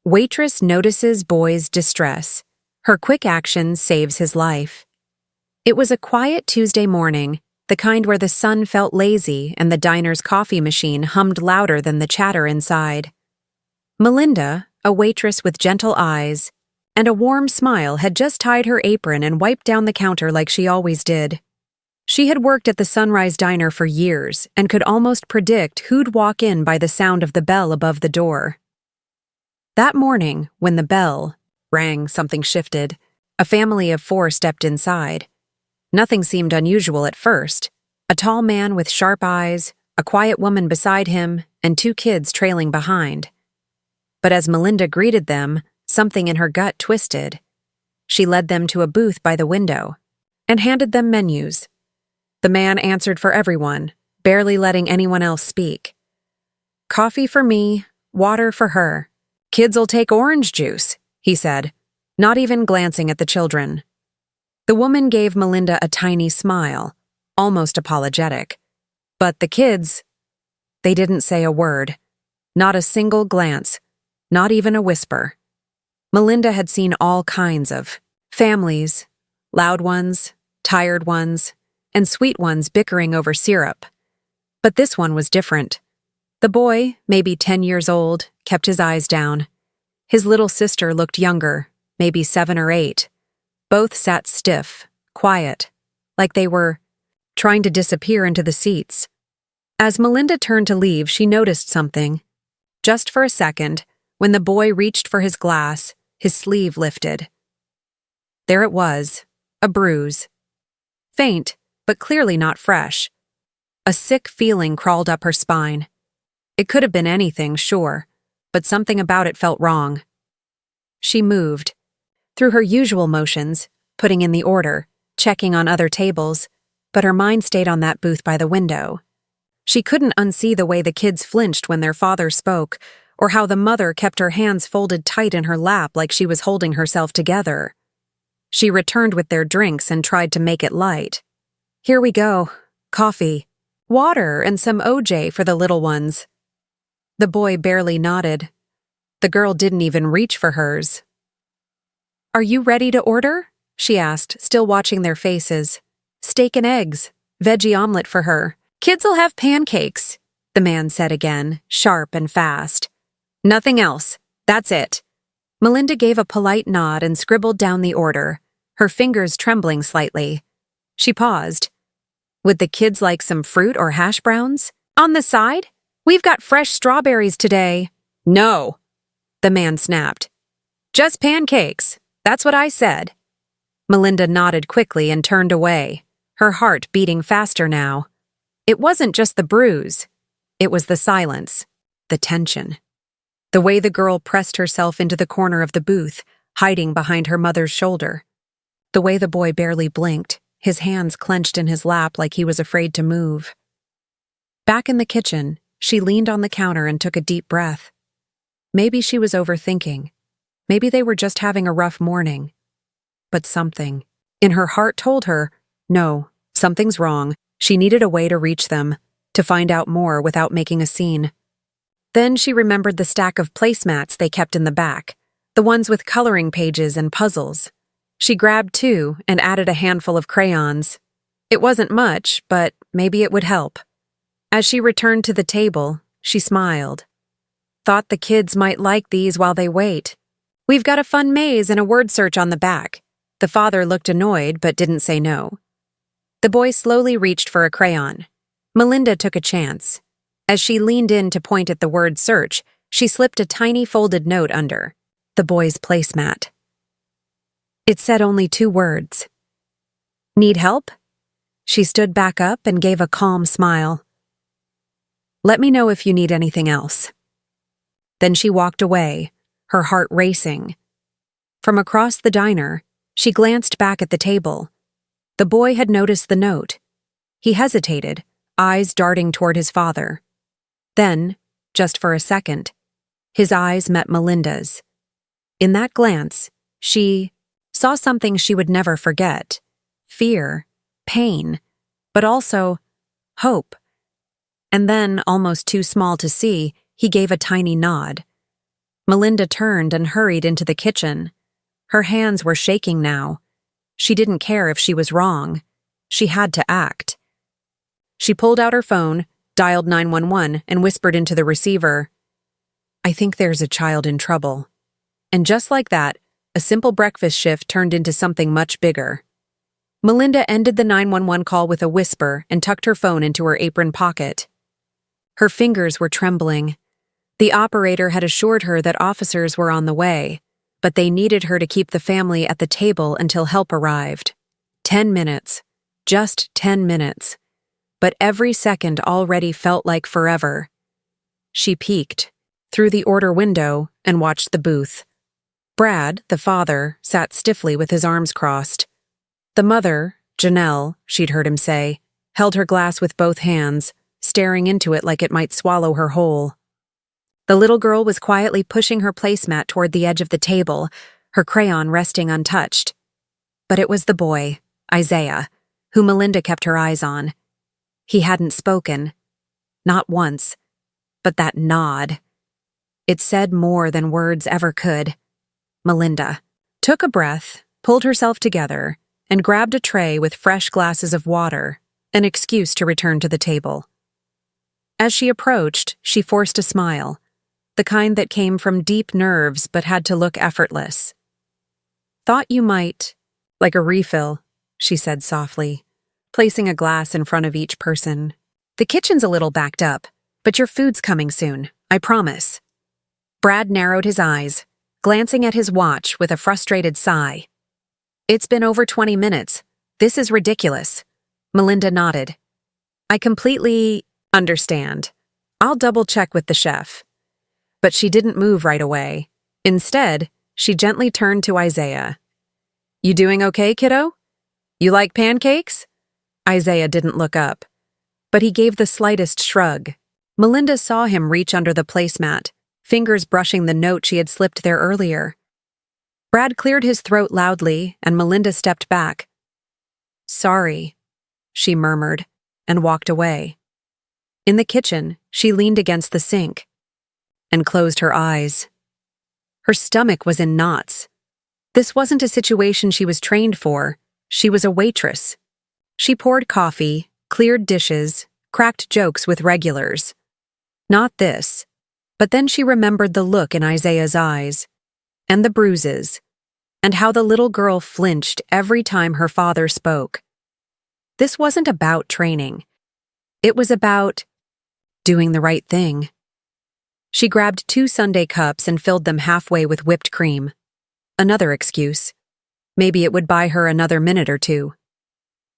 Waitress notices boy's distress. Her quick action saves his life. It was a quiet Tuesday morning, the kind where the sun felt lazy and the diner's coffee machine hummed louder than the chatter inside. Melinda, a waitress with gentle eyes and a warm smile, had just tied her apron and wiped down the counter like she always did. She had worked at the Sunrise Diner for years and could almost predict who'd walk in by the sound of the bell above the door. That morning, when the bell rang, something shifted. A family of 4 stepped inside. Nothing seemed unusual at first. A tall man with sharp eyes, a quiet woman beside him, and 2 kids trailing behind. But as Melinda greeted them, something in her gut twisted. She led them to a booth by the window and handed them menus. The man answered for everyone, barely letting anyone else speak. "Coffee for me, water for her. Kids'll take orange juice," he said, not even glancing at the children. The woman gave Melinda a tiny smile, almost apologetic. But the kids, they didn't say a word. Not a single glance, not even a whisper. Melinda had seen all kinds of families, loud ones, tired ones, and sweet ones bickering over syrup. But this one was different. The boy, maybe 10 years old, kept his eyes down. His little sister looked younger, maybe 7 or 8. Both sat stiff, quiet, like they were trying to disappear into the seats. As Melinda turned to leave, she noticed something. Just for a second, when the boy reached for his glass, his sleeve lifted. There it was, a bruise. Faint, but clearly not fresh. A sick feeling crawled up her spine. It could have been anything, sure, but something about it felt wrong. She moved. Through her usual motions, putting in the order, checking on other tables, but her mind stayed on that booth by the window. She couldn't unsee the way the kids flinched when their father spoke, or how the mother kept her hands folded tight in her lap like she was holding herself together. She returned with their drinks and tried to make it light. "Here we go. Coffee, water, and some OJ for the little ones." The boy barely nodded. The girl didn't even reach for hers. "Are you ready to order?" she asked, still watching their faces. "Steak and eggs, veggie omelet for her. Kids'll have pancakes," the man said again, sharp and fast. "Nothing else. That's it." Melinda gave a polite nod and scribbled down the order, her fingers trembling slightly. She paused. "Would the kids like some fruit or hash browns? On the side? We've got fresh strawberries today." "No," the man snapped. "Just pancakes. That's what I said." Melinda nodded quickly and turned away, her heart beating faster now. It wasn't just the bruise. It was the silence, the tension. The way the girl pressed herself into the corner of the booth, hiding behind her mother's shoulder. The way the boy barely blinked, his hands clenched in his lap like he was afraid to move. Back in the kitchen, she leaned on the counter and took a deep breath. Maybe she was overthinking. Maybe they were just having a rough morning. But something in her heart told her, no, something's wrong. She needed a way to reach them, to find out more without making a scene. Then she remembered the stack of placemats they kept in the back, the ones with coloring pages and puzzles. She grabbed 2 and added a handful of crayons. It wasn't much, but maybe it would help. As she returned to the table, she smiled. Thought the kids might like these while they wait. "We've got a fun maze and a word search on the back." The father looked annoyed but didn't say no. The boy slowly reached for a crayon. Melinda took a chance. As she leaned in to point at the word search, she slipped a tiny folded note under the boy's placemat. It said only 2 words. "Need help?" She stood back up and gave a calm smile. "Let me know if you need anything else." Then she walked away, her heart racing. From across the diner, she glanced back at the table. The boy had noticed the note. He hesitated, eyes darting toward his father. Then, just for a second, his eyes met Melinda's. In that glance, she saw something she would never forget. Fear, pain, but also hope. And then, almost too small to see, he gave a tiny nod. Melinda turned and hurried into the kitchen. Her hands were shaking now. She didn't care if she was wrong. She had to act. She pulled out her phone, dialed 911, and whispered into the receiver, "I think there's a child in trouble." And just like that, a simple breakfast shift turned into something much bigger. Melinda ended the 911 call with a whisper and tucked her phone into her apron pocket. Her fingers were trembling. The operator had assured her that officers were on the way, but they needed her to keep the family at the table until help arrived. 10 minutes. Just 10 minutes. But every second already felt like forever. She peeked through the order window and watched the booth. Brad, the father, sat stiffly with his arms crossed. The mother, Janelle, she'd heard him say, held her glass with both hands, staring into it like it might swallow her whole. The little girl was quietly pushing her placemat toward the edge of the table, her crayon resting untouched. But it was the boy, Isaiah, who Melinda kept her eyes on. He hadn't spoken. Not once. But that nod. It said more than words ever could. Melinda took a breath, pulled herself together, and grabbed a tray with fresh glasses of water, an excuse to return to the table. As she approached, she forced a smile, the kind that came from deep nerves but had to look effortless. "Thought you might, like a refill," she said softly, placing a glass in front of each person. "The kitchen's a little backed up, but your food's coming soon, I promise." Brad narrowed his eyes, glancing at his watch with a frustrated sigh. "It's been over 20 minutes. This is ridiculous." Melinda nodded. "I completely understand. I'll double-check with the chef." But she didn't move right away. Instead, she gently turned to Isaiah. "You doing okay, kiddo? You like pancakes?" Isaiah didn't look up, but he gave the slightest shrug. Melinda saw him reach under the placemat, fingers brushing the note she had slipped there earlier. Brad cleared his throat loudly, and Melinda stepped back. "Sorry," she murmured, and walked away. In the kitchen, she leaned against the sink and closed her eyes. Her stomach was in knots. This wasn't a situation she was trained for. She was a waitress. She poured coffee, cleared dishes, cracked jokes with regulars. Not this. But then she remembered the look in Isaiah's eyes, and the bruises, and how the little girl flinched every time her father spoke. This wasn't about training. It was about doing the right thing. She grabbed 2 sundae cups and filled them halfway with whipped cream. Another excuse. Maybe it would buy her another minute or two.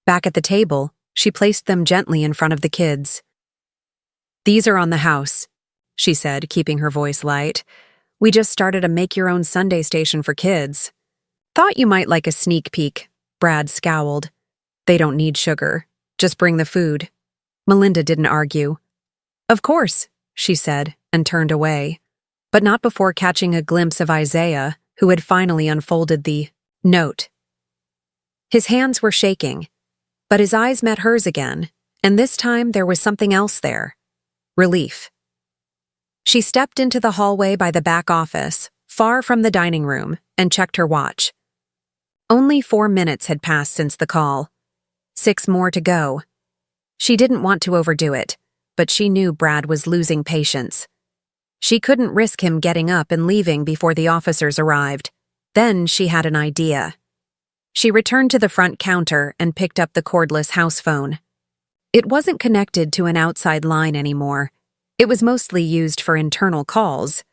Back at the table, she placed them gently in front of the kids. "These are on the house," she said, keeping her voice light. "We just started a make-your-own Sunday station for kids." "Thought you might like a sneak peek," Brad scowled. "They don't need sugar. Just bring the food." Melinda didn't argue. "Of course," she said, and turned away. But not before catching a glimpse of Isaiah, who had finally unfolded the note. His hands were shaking, but his eyes met hers again, and this time there was something else there. Relief. She stepped into the hallway by the back office, far from the dining room, and checked her watch. Only 4 minutes had passed since the call. 6 more to go. She didn't want to overdo it, but she knew Brad was losing patience. She couldn't risk him getting up and leaving before the officers arrived. Then she had an idea. She returned to the front counter and picked up the cordless house phone. It wasn't connected to an outside line anymore. It was mostly used for internal calls,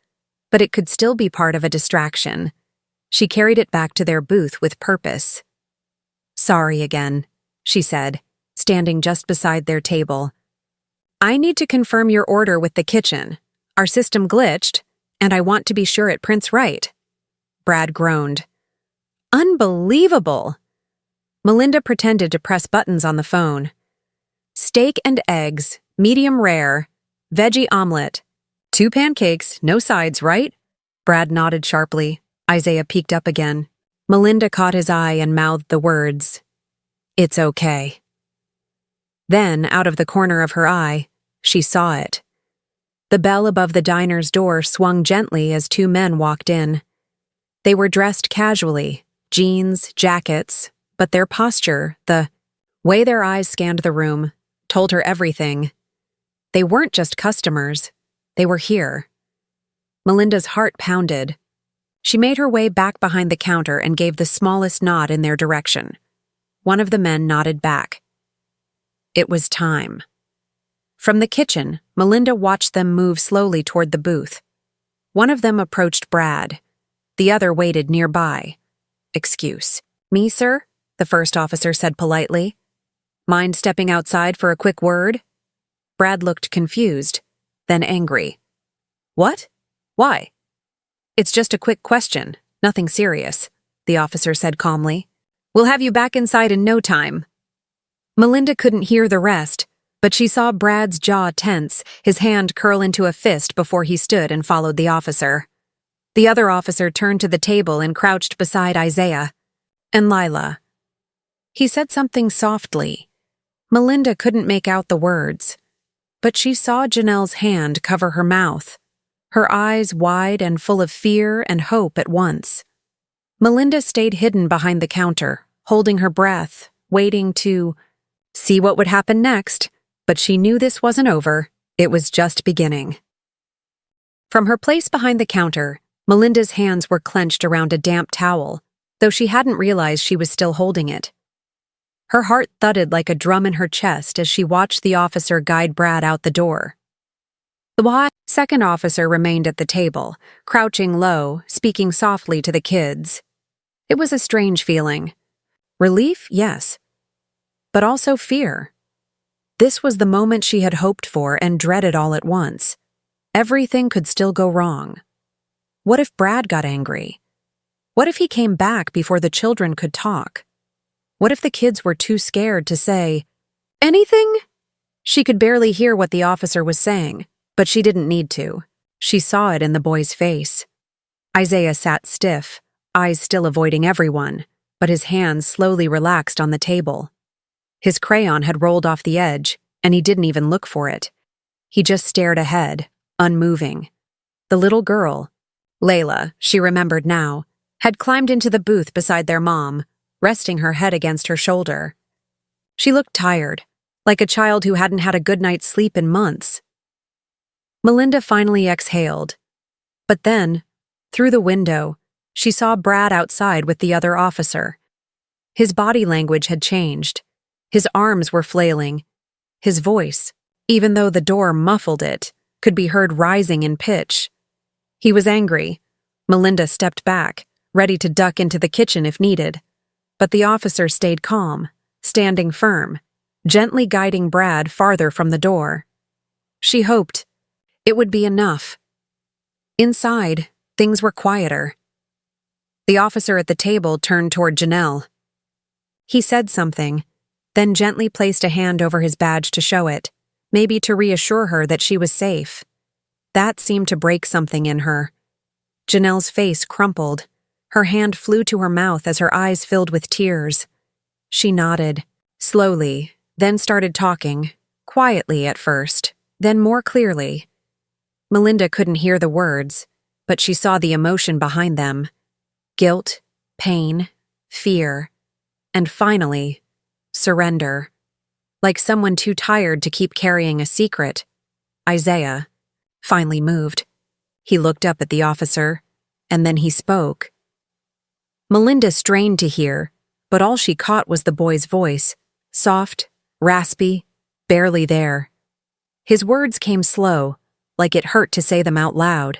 but it could still be part of a distraction. She carried it back to their booth with purpose. "Sorry again," she said, standing just beside their table. "I need to confirm your order with the kitchen. Our system glitched, and I want to be sure it prints right." Brad groaned. "Unbelievable!" Melinda pretended to press buttons on the phone. "Steak and eggs, medium rare, veggie omelet. 2 pancakes, no sides, right?" Brad nodded sharply. Isaiah peeked up again. Melinda caught his eye and mouthed the words, "It's okay." Then, out of the corner of her eye, she saw it. The bell above the diner's door swung gently as two men walked in. They were dressed casually, jeans, jackets, but their posture, the way their eyes scanned the room, told her everything. They weren't just customers. They were here. Melinda's heart pounded. She made her way back behind the counter and gave the smallest nod in their direction. One of the men nodded back. It was time. From the kitchen, Melinda watched them move slowly toward the booth. One of them approached Brad. The other waited nearby. "Excuse me, sir?" the first officer said politely. "Mind stepping outside for a quick word?" Brad looked confused, then angry. "What? Why?" "It's just a quick question, nothing serious," the officer said calmly. "We'll have you back inside in no time." Melinda couldn't hear the rest, but she saw Brad's jaw tense, his hand curl into a fist before he stood and followed the officer. The other officer turned to the table and crouched beside Isaiah and Lila. He said something softly. Melinda couldn't make out the words, but she saw Janelle's hand cover her mouth, her eyes wide and full of fear and hope at once. Melinda stayed hidden behind the counter, holding her breath, waiting to see what would happen next, but she knew this wasn't over, it was just beginning. From her place behind the counter, Melinda's hands were clenched around a damp towel, though she hadn't realized she was still holding it. Her heart thudded like a drum in her chest as she watched the officer guide Brad out the door. The second officer remained at the table, crouching low, speaking softly to the kids. It was a strange feeling. Relief, yes, but also fear. This was the moment she had hoped for and dreaded all at once. Everything could still go wrong. What if Brad got angry? What if he came back before the children could talk? What if the kids were too scared to say anything? She could barely hear what the officer was saying, but she didn't need to. She saw it in the boy's face. Isaiah sat stiff, eyes still avoiding everyone, but his hands slowly relaxed on the table. His crayon had rolled off the edge, and he didn't even look for it. He just stared ahead, unmoving. The little girl, Layla, she remembered now, had climbed into the booth beside their mom, resting her head against her shoulder. She looked tired, like a child who hadn't had a good night's sleep in months. Melinda finally exhaled. But then, through the window, she saw Brad outside with the other officer. His body language had changed. His arms were flailing. His voice, even though the door muffled it, could be heard rising in pitch. He was angry. Melinda stepped back, ready to duck into the kitchen if needed. But the officer stayed calm, standing firm, gently guiding Brad farther from the door. She hoped it would be enough. Inside, things were quieter. The officer at the table turned toward Janelle. He said something, then gently placed a hand over his badge to show it, maybe to reassure her that she was safe. That seemed to break something in her. Janelle's face crumpled. Her hand flew to her mouth as her eyes filled with tears. She nodded, slowly, then started talking, quietly at first, then more clearly. Melinda couldn't hear the words, but she saw the emotion behind them. Guilt, pain, fear, and finally, surrender. Like someone too tired to keep carrying a secret, Isaiah finally moved. He looked up at the officer, and then he spoke. Melinda strained to hear, but all she caught was the boy's voice, soft, raspy, barely there. His words came slow, like it hurt to say them out loud.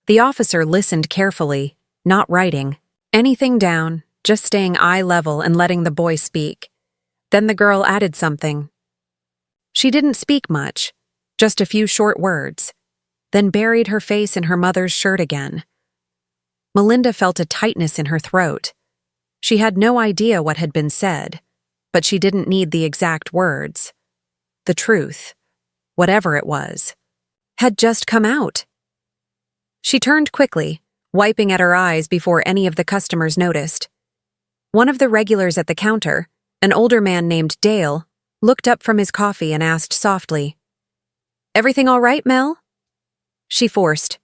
The officer listened carefully, not writing anything down, just staying eye level and letting the boy speak. Then the girl added something. She didn't speak much, just a few short words, then buried her face in her mother's shirt again. Melinda felt a tightness in her throat. She had no idea what had been said, but she didn't need the exact words. The truth, whatever it was, had just come out. She turned quickly, wiping at her eyes before any of the customers noticed. One of the regulars at the counter, an older man named Dale, looked up from his coffee and asked softly, "Everything all right, Mel?" She forced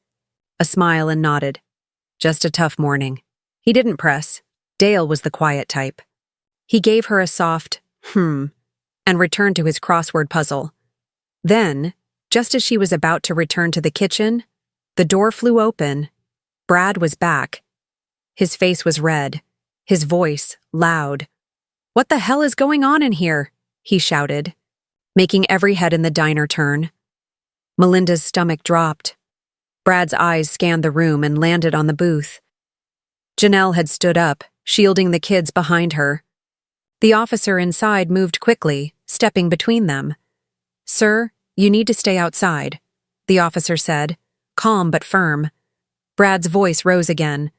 a smile and nodded. Just a tough morning. He didn't press. Dale was the quiet type. He gave her a soft, and returned to his crossword puzzle. Then, just as she was about to return to the kitchen, the door flew open. Brad was back. His face was red, his voice loud. "What the hell is going on in here?" he shouted, making every head in the diner turn. Melinda's stomach dropped. Brad's eyes scanned the room and landed on the booth. Janelle had stood up, shielding the kids behind her. The officer inside moved quickly, stepping between them. "Sir, you need to stay outside," the officer said, calm but firm. Brad's voice rose again.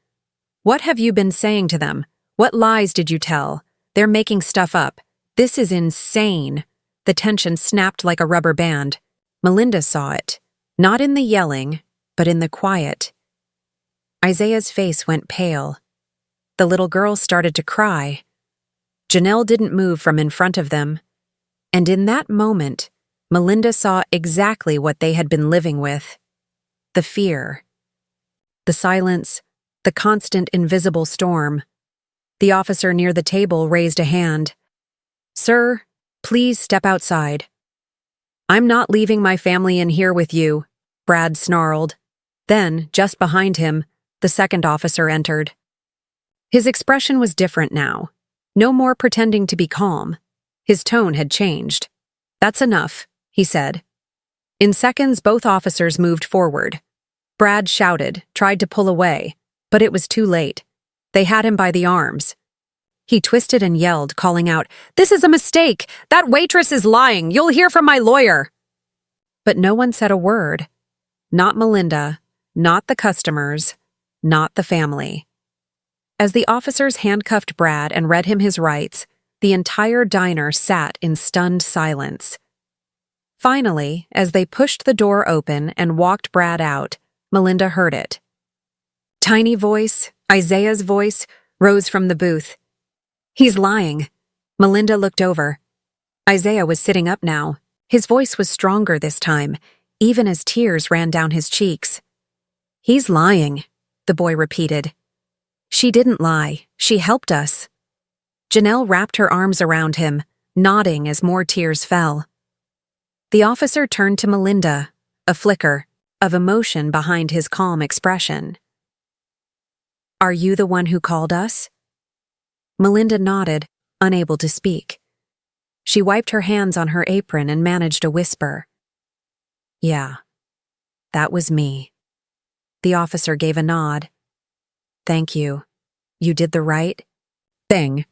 "What have you been saying to them? What lies did you tell? They're making stuff up. This is insane." The tension snapped like a rubber band. Melinda saw it, not in the yelling, but in the quiet. Isaiah's face went pale. The little girl started to cry. Janelle didn't move from in front of them. And in that moment, Melinda saw exactly what they had been living with. The fear. The silence, the constant invisible storm. The officer near the table raised a hand. "Sir, please step outside." "I'm not leaving my family in here with you," Brad snarled. Then, just behind him, the second officer entered. His expression was different now. No more pretending to be calm. His tone had changed. "That's enough," he said. In seconds, both officers moved forward. Brad shouted, tried to pull away, but it was too late. They had him by the arms. He twisted and yelled, calling out, "This is a mistake! That waitress is lying! You'll hear from my lawyer!" But no one said a word. Not Melinda, not the customers, not the family. As the officers handcuffed Brad and read him his rights, the entire diner sat in stunned silence. Finally, as they pushed the door open and walked Brad out, Melinda heard it. Tiny voice, Isaiah's voice, rose from the booth. "He's lying." Melinda looked over. Isaiah was sitting up now. His voice was stronger this time, even as tears ran down his cheeks. "He's lying," the boy repeated. "She didn't lie. She helped us." Janelle wrapped her arms around him, nodding as more tears fell. The officer turned to Melinda, a flicker of emotion behind his calm expression. "Are you the one who called us?" Melinda nodded, unable to speak. She wiped her hands on her apron and managed a whisper. "Yeah, that was me." The officer gave a nod. "Thank you. You did the right thing."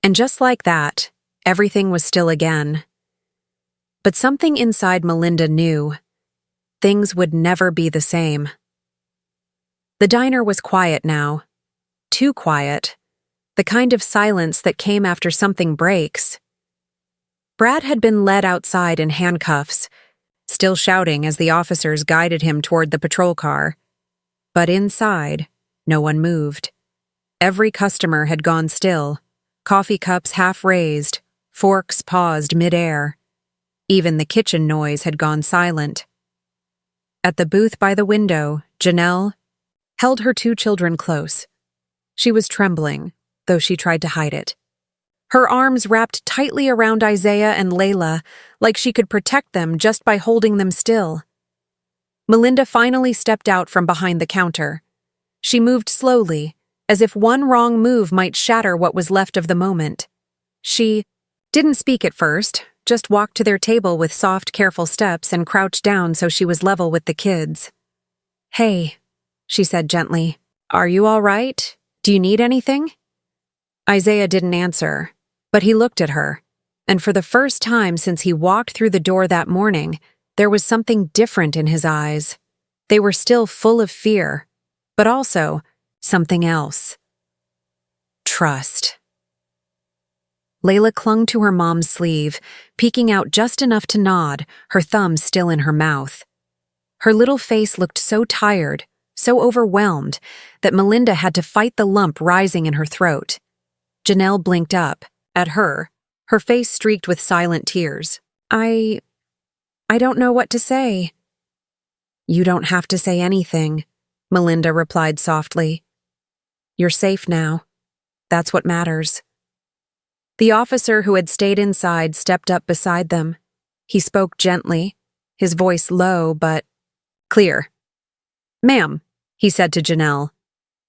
And just like that, everything was still again. But something inside Melinda knew. Things would never be the same. The diner was quiet now. Too quiet. The kind of silence that came after something breaks. Brad had been led outside in handcuffs, still shouting as the officers guided him toward the patrol car. But inside, no one moved. Every customer had gone still, coffee cups half raised, forks paused midair. Even the kitchen noise had gone silent. At the booth by the window, Janelle held her two children close. She was trembling, though she tried to hide it. Her arms wrapped tightly around Isaiah and Layla, like she could protect them just by holding them still. Melinda finally stepped out from behind the counter. She moved slowly, as if one wrong move might shatter what was left of the moment. She didn't speak at first, just walked to their table with soft, careful steps and crouched down so she was level with the kids. "Hey," she said gently. "Are you all right? Do you need anything?" Isaiah didn't answer, but he looked at her, and for the first time since he walked through the door that morning, there was something different in his eyes. They were still full of fear, but also something else. Trust. Layla clung to her mom's sleeve, peeking out just enough to nod, her thumb still in her mouth. Her little face looked so tired, so overwhelmed, that Melinda had to fight the lump rising in her throat. Janelle blinked up, at her face streaked with silent tears. I don't know what to say." You don't have to say anything, Melinda replied softly. You're safe now. That's what matters. The officer who had stayed inside stepped up beside them. He spoke gently, his voice low but clear. Ma'am, he said to Janelle,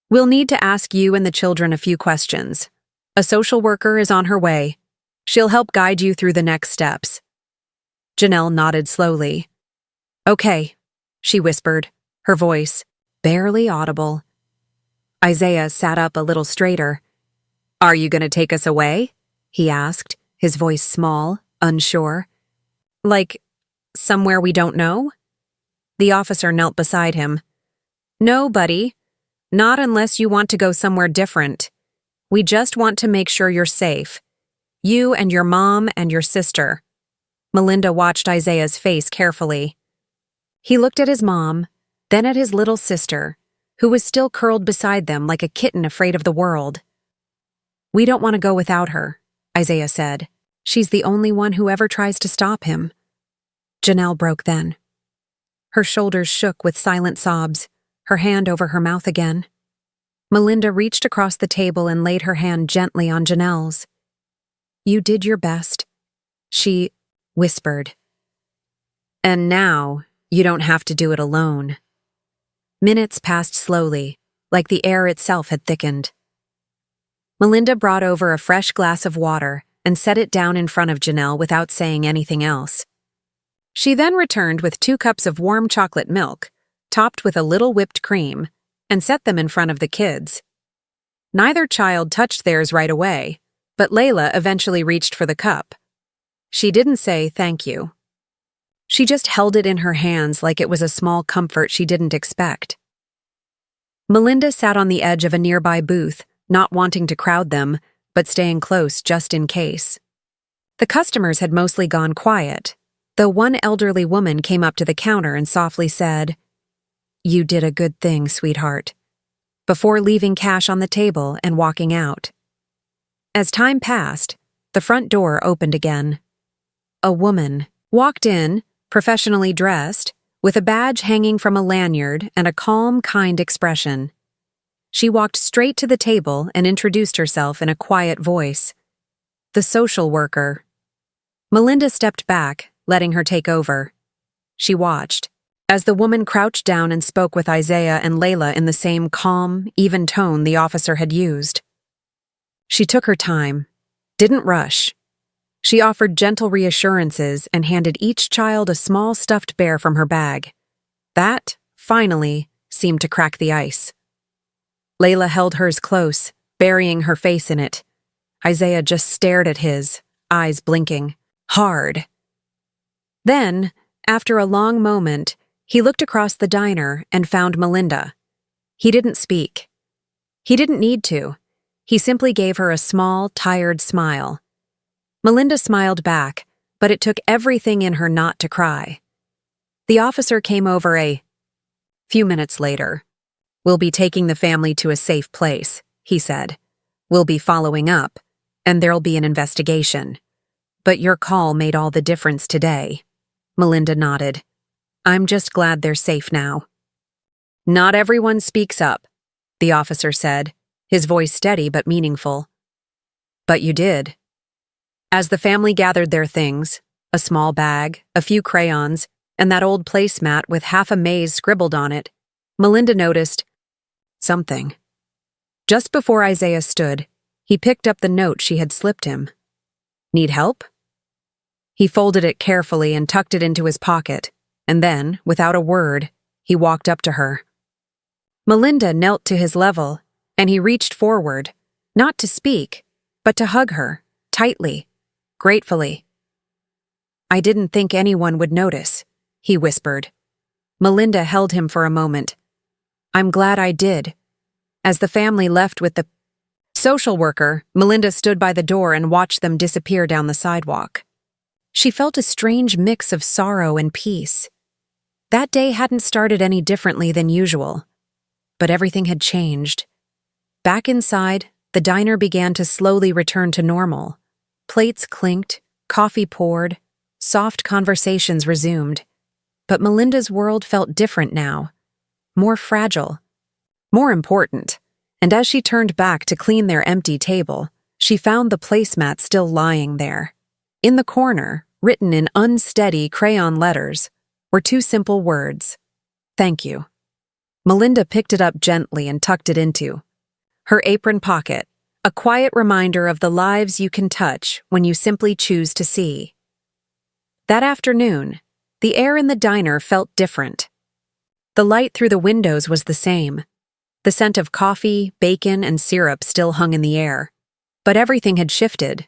we'll need to ask you and the children a few questions. A social worker is on her way. She'll help guide you through the next steps. Janelle nodded slowly. Okay, she whispered, her voice barely audible. Isaiah sat up a little straighter. Are you going to take us away? He asked, his voice small, unsure. Like, somewhere we don't know? The officer knelt beside him. No, buddy. Not unless you want to go somewhere different. We just want to make sure you're safe. You and your mom and your sister. Melinda watched Isaiah's face carefully. He looked at his mom, then at his little sister, who was still curled beside them like a kitten afraid of the world. We don't want to go without her, Isaiah said. She's the only one who ever tries to stop him. Janelle broke then. Her shoulders shook with silent sobs, her hand over her mouth again. Melinda reached across the table and laid her hand gently on Janelle's. You did your best, she whispered. And now, you don't have to do it alone. Minutes passed slowly, like the air itself had thickened. Melinda brought over a fresh glass of water and set it down in front of Janelle without saying anything else. She then returned with 2 cups of warm chocolate milk, topped with a little whipped cream, and set them in front of the kids. Neither child touched theirs right away, but Layla eventually reached for the cup. She didn't say thank you. She just held it in her hands like it was a small comfort she didn't expect. Melinda sat on the edge of a nearby booth, not wanting to crowd them, but staying close just in case. The customers had mostly gone quiet, though one elderly woman came up to the counter and softly said, You did a good thing, sweetheart, before leaving cash on the table and walking out. As time passed, the front door opened again. A woman walked in, professionally dressed, with a badge hanging from a lanyard and a calm, kind expression. She walked straight to the table and introduced herself in a quiet voice. The social worker. Melinda stepped back, letting her take over. She watched, as the woman crouched down and spoke with Isaiah and Layla in the same calm, even tone the officer had used. She took her time, didn't rush. She offered gentle reassurances and handed each child a small stuffed bear from her bag. That, finally, seemed to crack the ice. Layla held hers close, burying her face in it. Isaiah just stared at his, eyes blinking, hard. Then, after a long moment, he looked across the diner and found Melinda. He didn't speak. He didn't need to. He simply gave her a small, tired smile. Melinda smiled back, but it took everything in her not to cry. The officer came over a few minutes later. We'll be taking the family to a safe place, he said. We'll be following up, and there'll be an investigation. But your call made all the difference today. Melinda nodded. I'm just glad they're safe now. Not everyone speaks up, the officer said, his voice steady but meaningful. But you did. As the family gathered their things, a small bag, a few crayons, and that old placemat with half a maze scribbled on it, Melinda noticed something. Just before Isaiah stood, he picked up the note she had slipped him. Need help? He folded it carefully and tucked it into his pocket, and then, without a word, he walked up to her. Melinda knelt to his level, and he reached forward, not to speak, but to hug her, tightly, gratefully. I didn't think anyone would notice, he whispered. Melinda held him for a moment. I'm glad I did. As the family left with the social worker, Melinda stood by the door and watched them disappear down the sidewalk. She felt a strange mix of sorrow and peace. That day hadn't started any differently than usual, but everything had changed. Back inside, the diner began to slowly return to normal. Plates clinked, coffee poured, soft conversations resumed. But Melinda's world felt different now, more fragile, more important. And as she turned back to clean their empty table, she found the placemat still lying there. In the corner, written in unsteady crayon letters, were two simple words: "Thank you." Melinda picked it up gently and tucked it into her apron pocket, a quiet reminder of the lives you can touch when you simply choose to see. That afternoon, the air in the diner felt different. The light through the windows was the same. The scent of coffee, bacon, and syrup still hung in the air. But everything had shifted.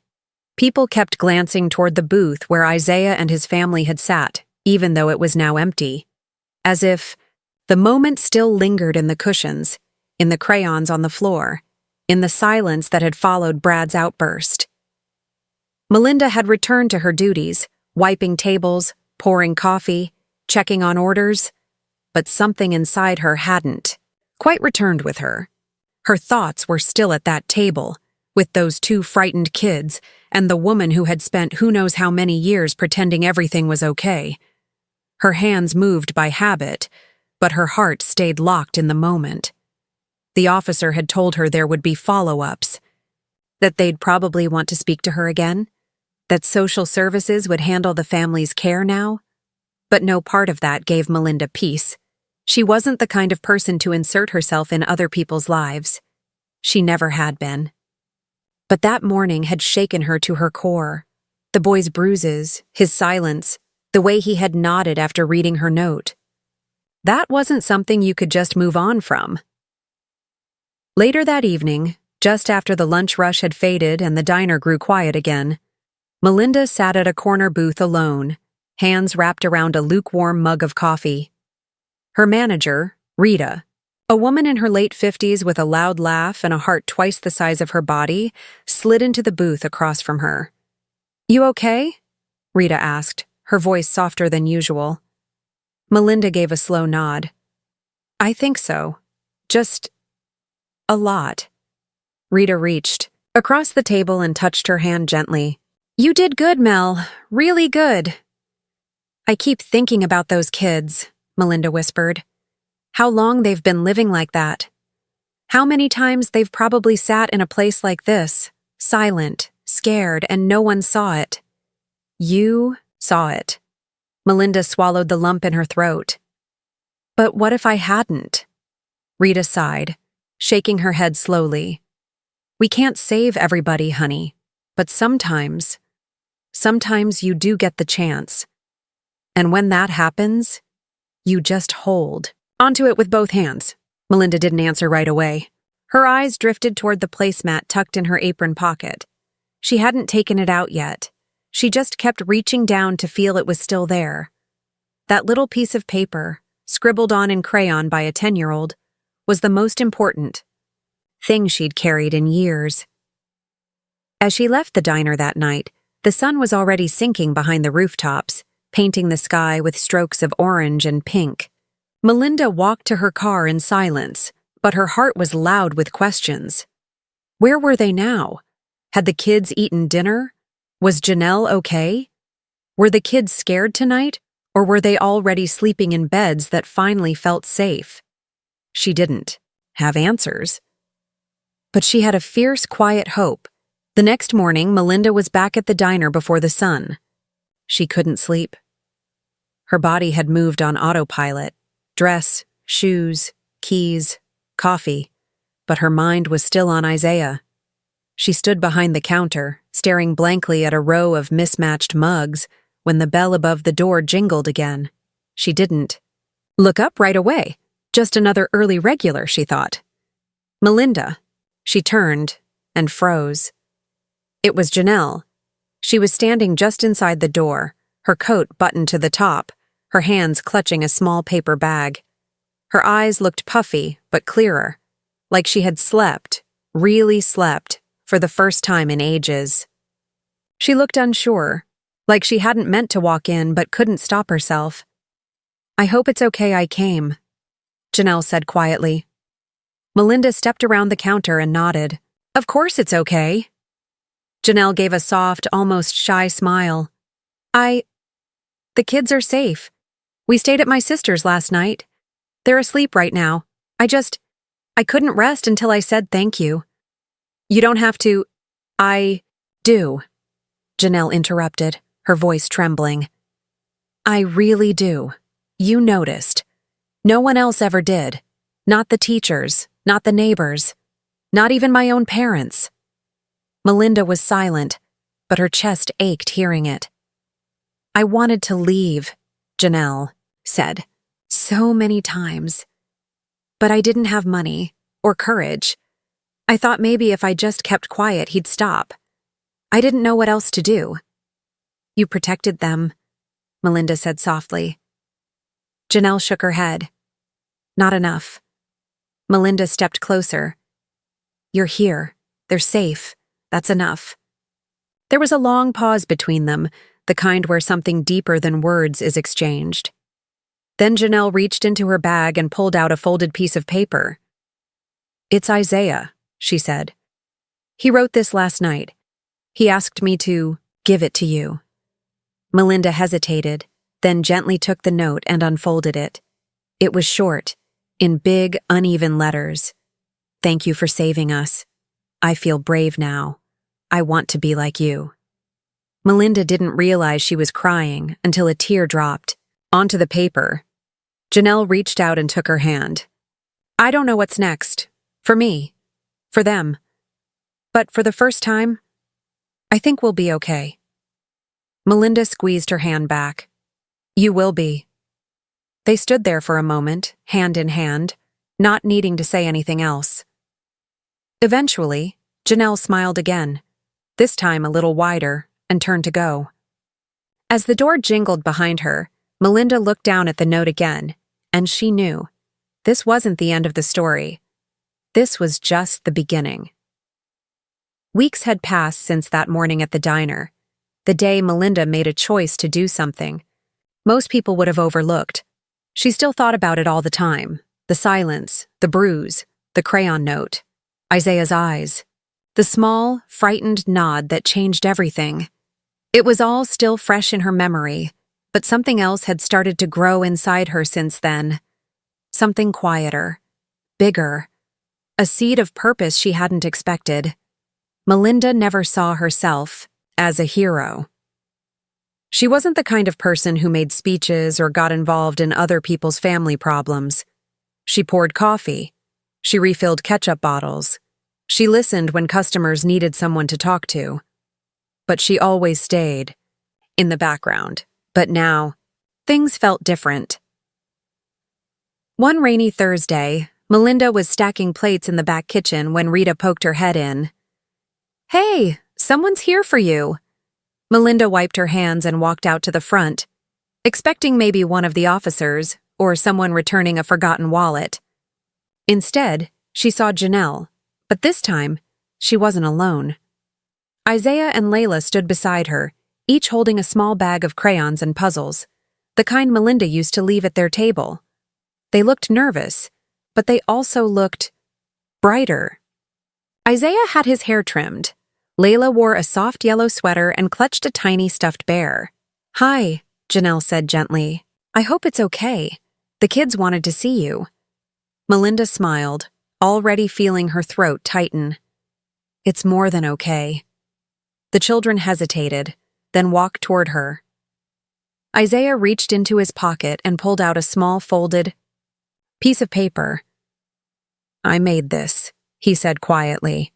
People kept glancing toward the booth where Isaiah and his family had sat, even though it was now empty. As if the moment still lingered in the cushions, in the crayons on the floor, in the silence that had followed Brad's outburst. Melinda had returned to her duties, wiping tables, pouring coffee, checking on orders, but something inside her hadn't quite returned with her. Her thoughts were still at that table, with those two frightened kids and the woman who had spent who knows how many years pretending everything was okay. Her hands moved by habit, but her heart stayed locked in the moment. The officer had told her there would be follow-ups, that they'd probably want to speak to her again, that social services would handle the family's care now. But no part of that gave Melinda peace. She wasn't the kind of person to insert herself in other people's lives. She never had been. But that morning had shaken her to her core. The boy's bruises, his silence, the way he had nodded after reading her note. That wasn't something you could just move on from. Later that evening, just after the lunch rush had faded and the diner grew quiet again, Melinda sat at a corner booth alone, hands wrapped around a lukewarm mug of coffee. Her manager, Rita, a woman in her late 50s with a loud laugh and a heart twice the size of her body, slid into the booth across from her. "You okay?" Rita asked, her voice softer than usual. Melinda gave a slow nod. "I think so. Just a lot." Rita reached across the table and touched her hand gently. "You did good, Mel. Really good." "I keep thinking about those kids," Melinda whispered. "How long they've been living like that. How many times they've probably sat in a place like this, silent, scared, and no one saw it. You saw it." Melinda swallowed the lump in her throat. "But what if I hadn't?" Rita sighed, shaking her head slowly. "We can't save everybody, honey, but sometimes you do get the chance. And when that happens, you just hold onto it with both hands." Melinda didn't answer right away. Her eyes drifted toward the placemat tucked in her apron pocket. She hadn't taken it out yet. She just kept reaching down to feel it was still there. That little piece of paper, scribbled on in crayon by a 10-year-old, was the most important thing she'd carried in years. As she left the diner that night, the sun was already sinking behind the rooftops, painting the sky with strokes of orange and pink. Melinda walked to her car in silence, but her heart was loud with questions. Where were they now? Had the kids eaten dinner? Was Janelle okay? Were the kids scared tonight, or were they already sleeping in beds that finally felt safe? She didn't have answers. But she had a fierce, quiet hope. The next morning, Melinda was back at the diner before the sun. She couldn't sleep. Her body had moved on autopilot. Dress, shoes, keys, coffee. But her mind was still on Isaiah. She stood behind the counter, staring blankly at a row of mismatched mugs, when the bell above the door jingled again. She didn't look up right away. Just another early regular, she thought. "Melinda." She turned and froze. It was Janelle. She was standing just inside the door, her coat buttoned to the top, her hands clutching a small paper bag. Her eyes looked puffy but clearer, like she had slept, really slept, for the first time in ages. She looked unsure, like she hadn't meant to walk in but couldn't stop herself. "I hope it's okay I came," Janelle said quietly. Melinda stepped around the counter and nodded. "Of course it's okay." Janelle gave a soft, almost shy smile. The kids are safe. We stayed at my sister's last night. They're asleep right now. I couldn't rest until I said thank you. You don't have to. I do, Janelle interrupted, her voice trembling. I really do. You noticed. No one else ever did. Not the teachers, not the neighbors, not even my own parents. Melinda was silent, but her chest ached hearing it. I wanted to leave, Janelle said, so many times. But I didn't have money or courage. I thought maybe if I just kept quiet, he'd stop. I didn't know what else to do. You protected them, Melinda said softly. Janelle shook her head. Not enough. Melinda stepped closer. You're here. They're safe. That's enough. There was a long pause between them, the kind where something deeper than words is exchanged. Then Janelle reached into her bag and pulled out a folded piece of paper. It's Isaiah, she said. He wrote this last night. He asked me to give it to you. Melinda hesitated, then gently took the note and unfolded it. It was short, in big, uneven letters. Thank you for saving us. I feel brave now. I want to be like you. Melinda didn't realize she was crying until a tear dropped onto the paper. Janelle reached out and took her hand. I don't know what's next. For me. For them. But for the first time, I think we'll be okay. Melinda squeezed her hand back. You will be. They stood there for a moment, hand in hand, not needing to say anything else. Eventually, Janelle smiled again, this time a little wider, and turned to go. As the door jingled behind her, Melinda looked down at the note again, and she knew. This wasn't the end of the story. This was just the beginning. Weeks had passed since that morning at the diner, the day Melinda made a choice to do something most people would have overlooked. She still thought about it all the time, the silence, the bruise, the crayon note, Isaiah's eyes, the small, frightened nod that changed everything. It was all still fresh in her memory, but something else had started to grow inside her since then. Something quieter, bigger, a seed of purpose she hadn't expected. Melinda never saw herself as a hero. She wasn't the kind of person who made speeches or got involved in other people's family problems. She poured coffee. She refilled ketchup bottles. She listened when customers needed someone to talk to. But she always stayed in the background. But now, things felt different. One rainy Thursday, Melinda was stacking plates in the back kitchen when Rita poked her head in. Hey, someone's here for you. Melinda wiped her hands and walked out to the front, expecting maybe one of the officers or someone returning a forgotten wallet. Instead, she saw Janelle, but this time, she wasn't alone. Isaiah and Layla stood beside her, each holding a small bag of crayons and puzzles, the kind Melinda used to leave at their table. They looked nervous, but they also looked brighter. Isaiah had his hair trimmed. Layla wore a soft yellow sweater and clutched a tiny stuffed bear. Hi, Janelle said gently. I hope it's okay. The kids wanted to see you. Melinda smiled, already feeling her throat tighten. It's more than okay. The children hesitated, then walked toward her. Isaiah reached into his pocket and pulled out a small folded piece of paper. I made this, he said quietly.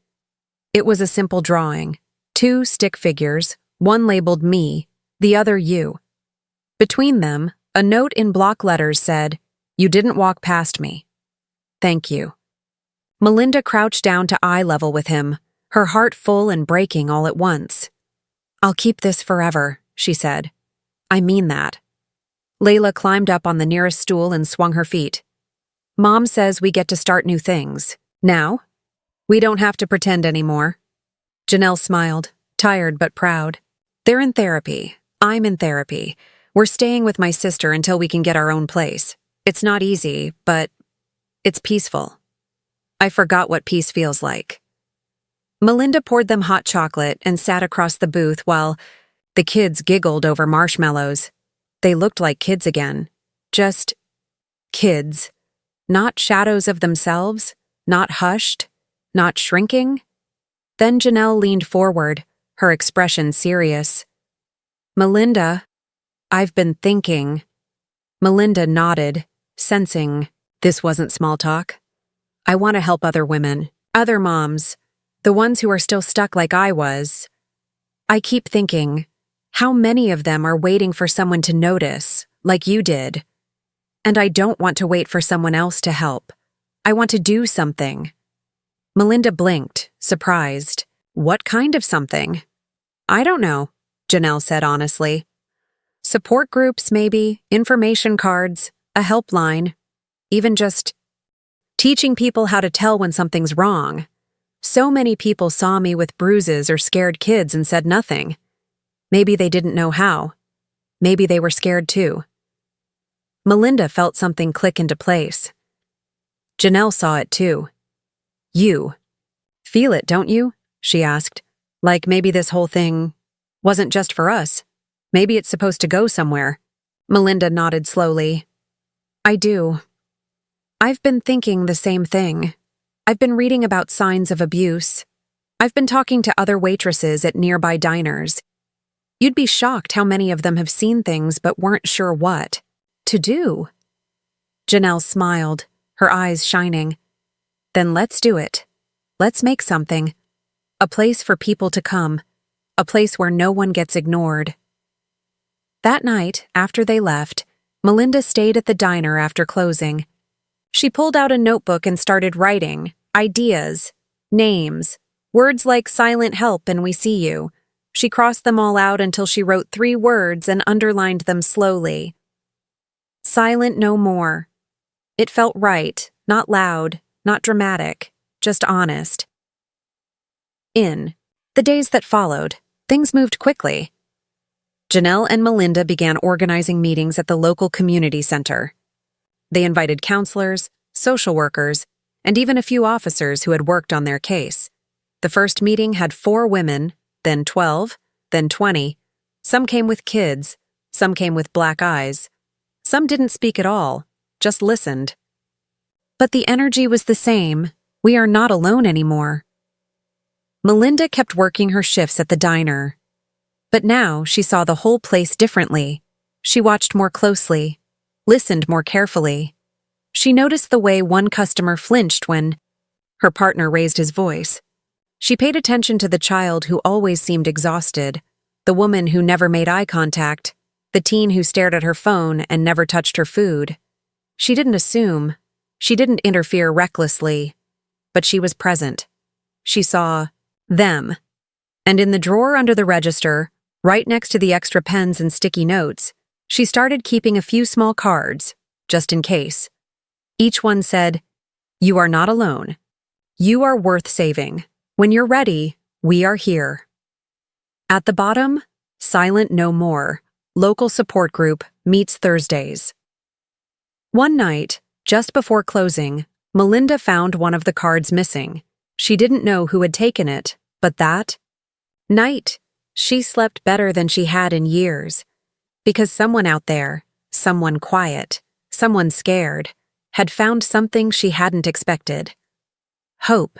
It was a simple drawing, 2 stick figures, one labeled me, the other you. Between them, a note in block letters said, You didn't walk past me. Thank you. Melinda crouched down to eye level with him, her heart full and breaking all at once. I'll keep this forever, she said. I mean that. Layla climbed up on the nearest stool and swung her feet. Mom says we get to start new things. Now? We don't have to pretend anymore. Janelle smiled, tired but proud. They're in therapy. I'm in therapy. We're staying with my sister until we can get our own place. It's not easy, but it's peaceful. I forgot what peace feels like. Melinda poured them hot chocolate and sat across the booth while the kids giggled over marshmallows. They looked like kids again. Just kids. Not shadows of themselves, not hushed, not shrinking. Then Janelle leaned forward, her expression serious. "Melinda, I've been thinking." Melinda nodded, sensing this wasn't small talk. "I want to help other women, other moms, the ones who are still stuck like I was. I keep thinking, how many of them are waiting for someone to notice, like you did? And I don't want to wait for someone else to help. I want to do something." Melinda blinked, surprised. "What kind of something?" "I don't know," Janelle said honestly. "Support groups, maybe, information cards, a helpline, even just teaching people how to tell when something's wrong. So many people saw me with bruises or scared kids and said nothing. Maybe they didn't know how. Maybe they were scared too." Melinda felt something click into place. Janelle saw it too. "You feel it, don't you?" she asked. "Like maybe this whole thing wasn't just for us. Maybe it's supposed to go somewhere." Melinda nodded slowly. "I do. I've been thinking the same thing. I've been reading about signs of abuse. I've been talking to other waitresses at nearby diners. You'd be shocked how many of them have seen things but weren't sure what to do." Janelle smiled, her eyes shining. "Then let's do it. Let's make something. A place for people to come. A place where no one gets ignored." That night, after they left, Melinda stayed at the diner after closing. She pulled out a notebook and started writing ideas, names, words like silent help and we see you. She crossed them all out until she wrote 3 words and underlined them slowly. Silent no more. It felt right, not loud, not dramatic, just honest. In the days that followed, things moved quickly. Janelle and Melinda began organizing meetings at the local community center. They invited counselors, social workers, and even a few officers who had worked on their case. The first meeting had 4 women, then 12, then 20. Some came with kids, some came with black eyes. Some didn't speak at all, just listened. But the energy was the same. We are not alone anymore. Melinda kept working her shifts at the diner. But now she saw the whole place differently. She watched more closely, listened more carefully. She noticed the way one customer flinched when her partner raised his voice. She paid attention to the child who always seemed exhausted, the woman who never made eye contact, the teen who stared at her phone and never touched her food. She didn't assume. She didn't interfere recklessly. But she was present. She saw them. And in the drawer under the register, right next to the extra pens and sticky notes, she started keeping a few small cards, just in case. Each one said, "You are not alone. You are worth saving. When you're ready, we are here." At the bottom, Silent No More, local support group, meets Thursdays. One night, just before closing, Melinda found one of the cards missing. She didn't know who had taken it, but that night, she slept better than she had in years. Because someone out there, someone quiet, someone scared, had found something she hadn't expected. Hope.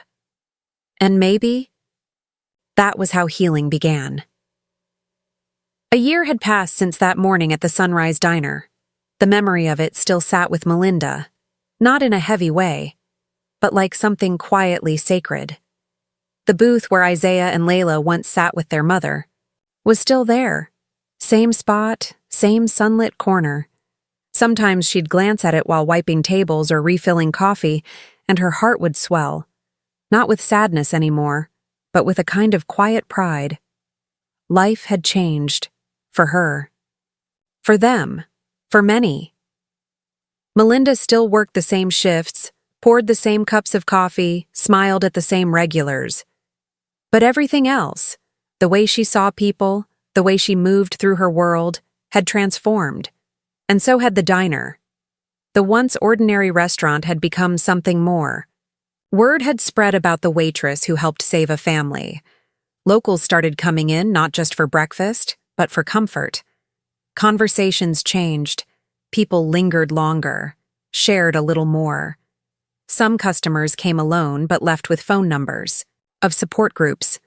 And maybe that was how healing began. A year had passed since that morning at the Sunrise Diner. The memory of it still sat with Melinda, not in a heavy way, but like something quietly sacred. The booth where Isaiah and Layla once sat with their mother was still there. Same spot, same sunlit corner. Sometimes she'd glance at it while wiping tables or refilling coffee, and her heart would swell. Not with sadness anymore, but with a kind of quiet pride. Life had changed. For her. For them. For many. Melinda still worked the same shifts, poured the same cups of coffee, smiled at the same regulars. But everything else, the way she saw people, the way she moved through her world, had transformed. And so had the diner. The once ordinary restaurant had become something more. Word had spread about the waitress who helped save a family. Locals started coming in not just for breakfast, but for comfort. Conversations changed. people lingered longer, shared a little more. Some customers came alone but left with phone numbers, of support groups.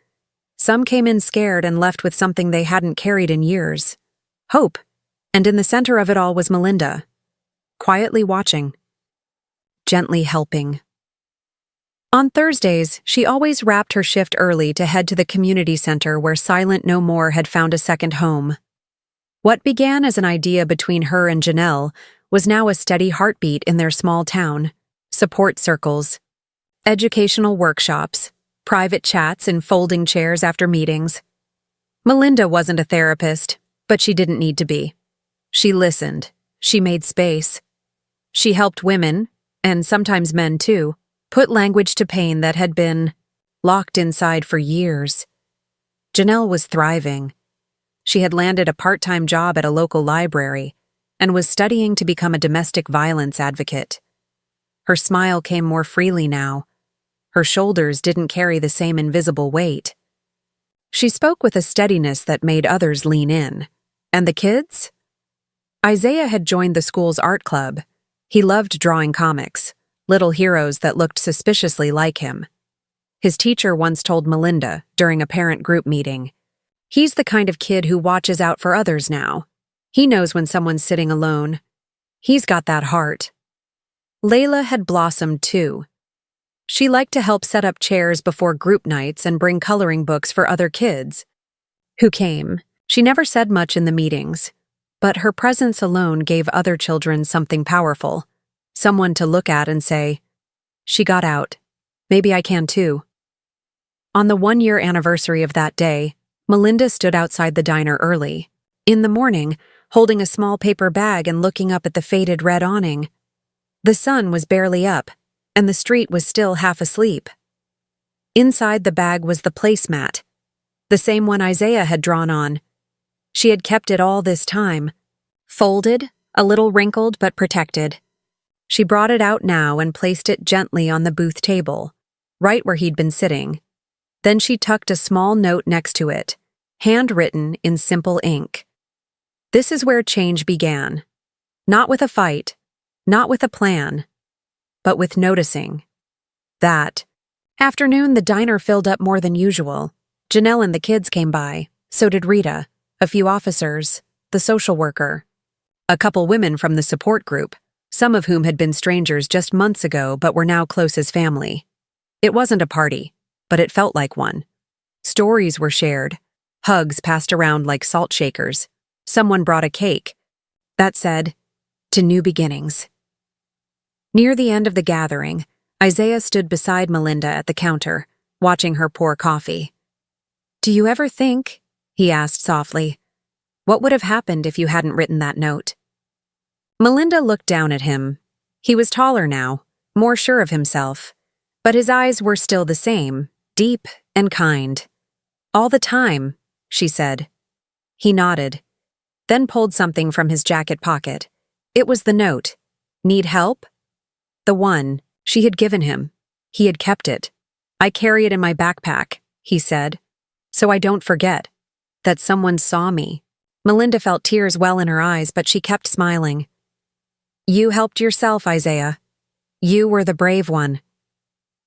Some came in scared and left with something they hadn't carried in years. Hope. And in the center of it all was Melinda, quietly watching, gently helping. On Thursdays, she always wrapped her shift early to head to the community center where Silent No More had found a second home. What began as an idea between her and Janelle was now a steady heartbeat in their small town. Support circles, educational workshops, private chats in folding chairs after meetings. Melinda wasn't a therapist, but she didn't need to be. She listened. She made space. She helped women, and sometimes men too, put language to pain that had been locked inside for years. Janelle was thriving. She had landed a part-time job at a local library and was studying to become a domestic violence advocate. Her smile came more freely now. Her shoulders didn't carry the same invisible weight. She spoke with a steadiness that made others lean in. And the kids? Isaiah had joined the school's art club. He loved drawing comics, little heroes that looked suspiciously like him. His teacher once told Melinda during a parent group meeting, "He's the kind of kid who watches out for others now. He knows when someone's sitting alone. He's got that heart." Layla had blossomed too. She liked to help set up chairs before group nights and bring coloring books for other kids who came. She never said much in the meetings, but her presence alone gave other children something powerful, someone to look at and say, "She got out. Maybe I can too." On the 1-year anniversary of that day, Melinda stood outside the diner early, in the morning, holding a small paper bag and looking up at the faded red awning. The sun was barely up, and the street was still half asleep. Inside the bag was the placemat, the same one Isaiah had drawn on. She had kept it all this time, folded, a little wrinkled but protected. She brought it out now and placed it gently on the booth table, right where he'd been sitting. Then she tucked a small note next to it, handwritten in simple ink. This is where change began. Not with a fight, not with a plan, but with noticing. That afternoon, the diner filled up more than usual. Janelle and the kids came by, so did Rita, a few officers, the social worker, a couple women from the support group, some of whom had been strangers just months ago but were now close as family. It wasn't a party, but it felt like one. Stories were shared, hugs passed around like salt shakers. Someone brought a cake that said, "To new beginnings." Near the end of the gathering, Isaiah stood beside Melinda at the counter, watching her pour coffee. "Do you ever think," he asked softly, "what would have happened if you hadn't written that note?" Melinda looked down at him. He was taller now, more sure of himself, but his eyes were still the same, deep and kind. "All the time," she said. He nodded, then pulled something from his jacket pocket. It was the note. "Need help?" The one she had given him. He had kept it. "I carry it in my backpack," he said, "so I don't forget that someone saw me." Melinda felt tears well in her eyes, but she kept smiling. "You helped yourself, Isaiah. You were the brave one."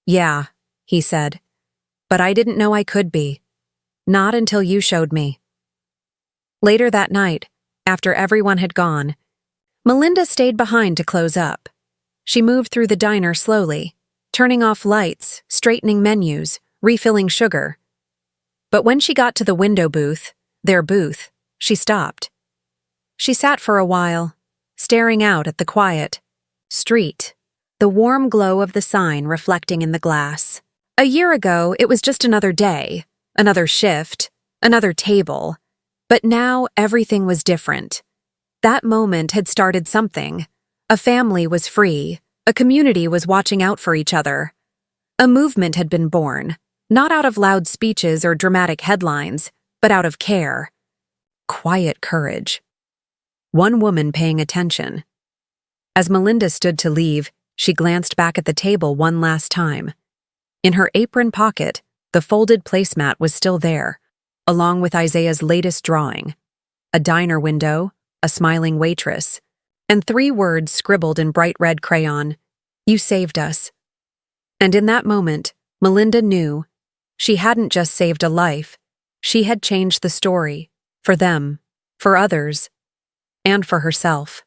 "Yeah," he said, "but I didn't know I could be. Not until you showed me." Later that night, after everyone had gone, Melinda stayed behind to close up. She moved through the diner slowly, turning off lights, straightening menus, refilling sugar. But when she got to the window booth, their booth, she stopped. She sat for a while, staring out at the quiet street, the warm glow of the sign reflecting in the glass. A year ago, it was just another day, another shift, another table. But now everything was different. That moment had started something. A family was free. A community was watching out for each other. A movement had been born, not out of loud speeches or dramatic headlines, but out of care. Quiet courage. One woman paying attention. As Melinda stood to leave, she glanced back at the table one last time. In her apron pocket, the folded placemat was still there, along with Isaiah's latest drawing. A diner window, a smiling waitress, and 3 words scribbled in bright red crayon. You saved us. And in that moment, Melinda knew she hadn't just saved a life, she had changed the story, for them, for others, and for herself.